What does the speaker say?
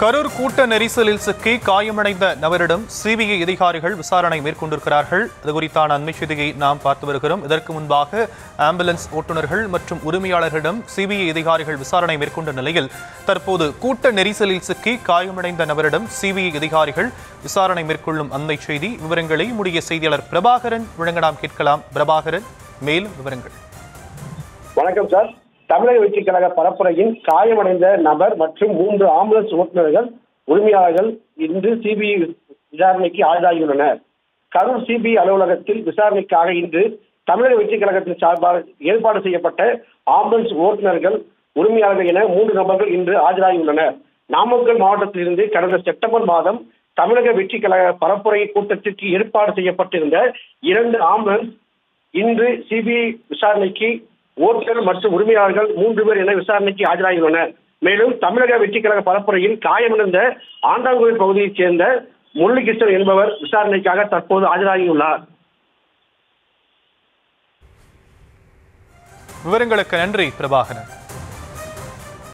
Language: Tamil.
கரூர் கூட்ட நெரிசலில் சிக்கி காயமடைந்த நபரிடம் சிபிஐ அதிகாரிகள் விசாரணை மேற்கொண்டிருக்கிறார்கள். இது குறித்தான அண்மை செய்தியை நாம் பார்த்து வருகிறோம். இதற்கு முன்பாக ஆம்புலன்ஸ் ஓட்டுநர்கள் மற்றும் உரிமையாளர்களிடம் சிபிஐ அதிகாரிகள் விசாரணை மேற்கொண்ட நிலையில் தற்போது கூட்ட நெரிசலில் சிக்கி காயமடைந்த நபரிடம் சிபிஐ அதிகாரிகள் விசாரணை மேற்கொள்ளும் அண்மை செய்தி. விவரங்களை நம்முடைய செய்தியாளர் பிரபாகரன் வழங்க நாம் கேட்கலாம். பிரபாகரன், மேலும் விவரங்கள். வணக்கம் சார். தமிழக வெற்றிக் கழக பரப்புரையில் காயமடைந்த நபர் மற்றும் 3 ஆம்புலன்ஸ் ஓட்டுநர்கள் உரிமையாளர்கள் இன்று சிபிஐ விசாரணைக்கு ஆஜராகியுள்ளனர். கரூர் சிபிஐ அலுவலகத்தில் விசாரணைக்காக இன்று தமிழக வெற்றிக் கழகத்தின் சார்பாக ஏற்பாடு செய்யப்பட்ட ஆம்புலன்ஸ் ஓட்டுநர்கள் உரிமையாளர்கள் என 3 நபர்கள் இன்று ஆஜராகியுள்ளனர். நாமக்கல் மாவட்டத்திலிருந்து கடந்த செப்டம்பர் மாதம் தமிழக வெற்றிக் கழக பரப்புரை கூட்டத்திற்கு ஏற்பாடு செய்யப்பட்டிருந்த 2 ஆம்புலன்ஸ் இன்று சிபிஐ விசாரணைக்கு ஓட்டுநர் மற்றும் உரிமையாளர்கள் 3 பேர் என விசாரணைக்கு ஆஜராகியுள்ளனர். மேலும் தமிழக வெற்றிக் கழக பரப்புரையில் காயமடைந்த ஆண்டாங்குடி பகுதியைச் சேர்ந்த முரளிகிருஷ்ணன் என்பவர் விசாரணைக்காக தற்போது ஆஜராகியுள்ளார். விவரங்களுக்கு நன்றி பிரபாகரன்.